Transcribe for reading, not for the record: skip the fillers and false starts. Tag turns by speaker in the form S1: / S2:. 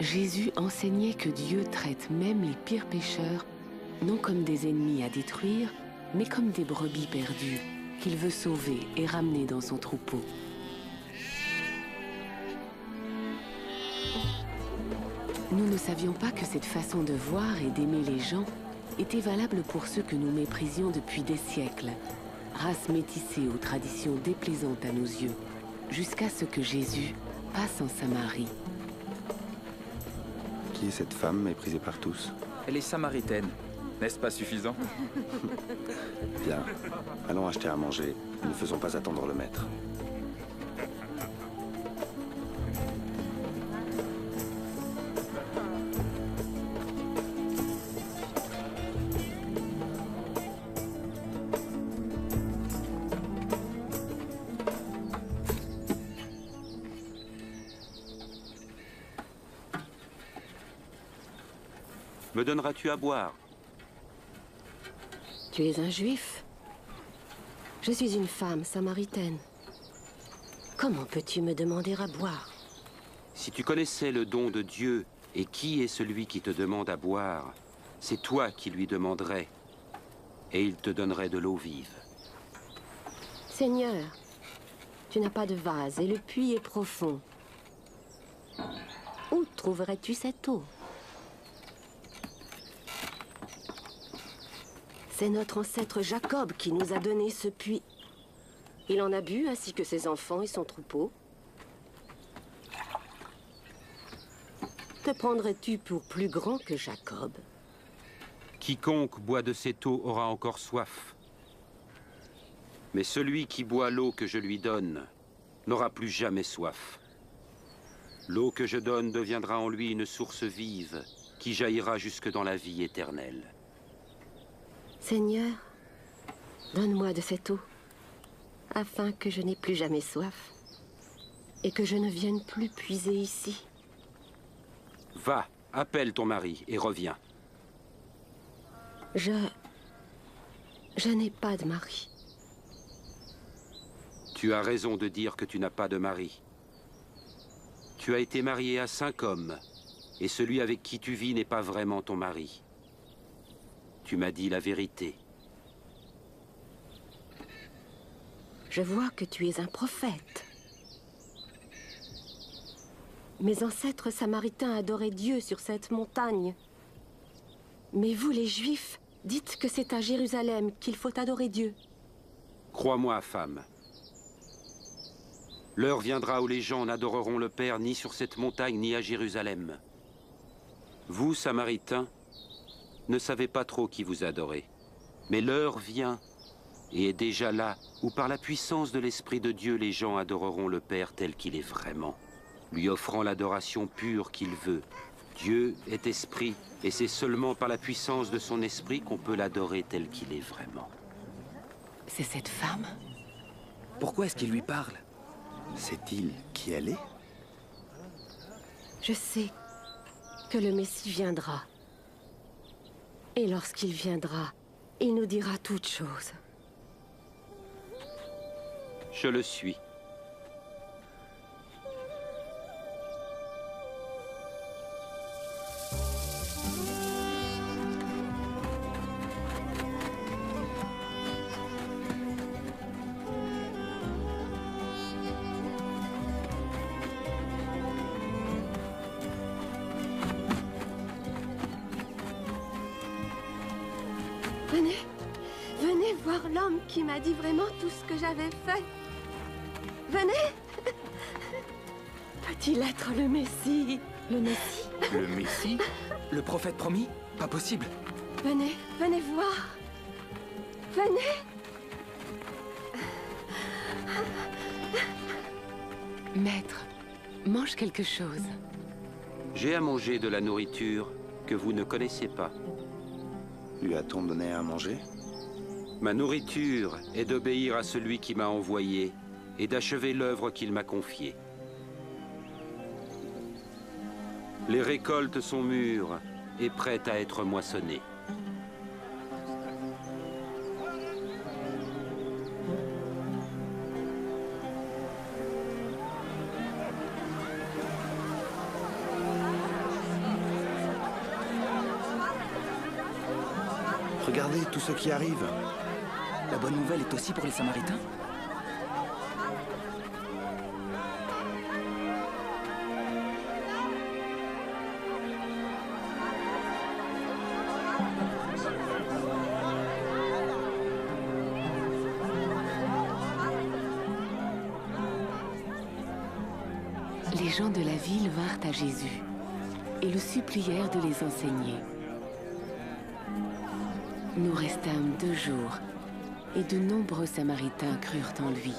S1: Jésus enseignait que Dieu traite même les pires pécheurs, non comme des ennemis à détruire, mais comme des brebis perdues, qu'il veut sauver et ramener dans son troupeau. Nous ne savions pas que cette façon de voir et d'aimer les gens était valable pour ceux que nous méprisions depuis des siècles, race métissée aux traditions déplaisantes à nos yeux, jusqu'à ce que Jésus passe en Samarie.
S2: Qui est cette femme méprisée par tous?
S3: Elle est samaritaine. N'est-ce pas suffisant?
S2: Bien. Allons acheter à manger. Ne faisons pas attendre le maître.
S4: Me donneras-tu à boire?
S5: Tu es un juif. Je suis une femme samaritaine. Comment peux-tu me demander à boire?
S4: Si tu connaissais le don de Dieu et qui est celui qui te demande à boire, c'est toi qui lui demanderais, et il te donnerait de l'eau vive.
S5: Seigneur, tu n'as pas de vase et le puits est profond. Où trouverais-tu cette eau? C'est notre ancêtre Jacob qui nous a donné ce puits. Il en a bu, ainsi que ses enfants et son troupeau. Te prendrais-tu pour plus grand que Jacob?
S4: Quiconque boit de cette eau aura encore soif. Mais celui qui boit l'eau que je lui donne n'aura plus jamais soif. L'eau que je donne deviendra en lui une source vive qui jaillira jusque dans la vie éternelle.
S5: Seigneur, donne-moi de cette eau, afin que je n'ai plus jamais soif, et que je ne vienne plus puiser ici.
S4: Va, appelle ton mari et reviens.
S5: Je n'ai pas de mari.
S4: Tu as raison de dire que tu n'as pas de mari. Tu as été marié à 5 hommes, et celui avec qui tu vis n'est pas vraiment ton mari. Tu m'as dit la vérité.
S5: Je vois que tu es un prophète. Mes ancêtres samaritains adoraient Dieu sur cette montagne. Mais vous, les Juifs, dites que c'est à Jérusalem qu'il faut adorer Dieu.
S4: Crois-moi, femme. L'heure viendra où les gens n'adoreront le Père ni sur cette montagne ni à Jérusalem. Vous, Samaritains, ne savez pas trop qui vous adorez. Mais l'heure vient, et est déjà là, où par la puissance de l'Esprit de Dieu, les gens adoreront le Père tel qu'il est vraiment, lui offrant l'adoration pure qu'il veut. Dieu est esprit, et c'est seulement par la puissance de son esprit qu'on peut l'adorer tel qu'il est vraiment.
S1: C'est cette femme?
S3: Pourquoi est-ce qu'il lui parle?
S2: Sait-il qui elle est?
S5: Je sais que le Messie viendra. Et lorsqu'il viendra, il nous dira toutes choses.
S4: Je le suis.
S5: Venez voir l'homme qui m'a dit vraiment tout ce que j'avais fait. Venez! Peut-il être le Messie? Le Messie?
S3: Le Messie? Le prophète promis? Pas possible.
S5: Venez voir. Venez!
S1: Maître, mange quelque chose.
S4: J'ai à manger de la nourriture que vous ne connaissez pas.
S2: Lui a-t-on donné à manger?
S4: Ma nourriture est d'obéir à celui qui m'a envoyé et d'achever l'œuvre qu'il m'a confiée. Les récoltes sont mûres et prêtes à être moissonnées.
S2: Regardez tous ceux qui arrivent.
S3: La bonne nouvelle est aussi pour les Samaritains?
S1: Les gens de la ville vinrent à Jésus et le supplièrent de les enseigner. Nous restâmes 2 jours et de nombreux Samaritains crurent en lui.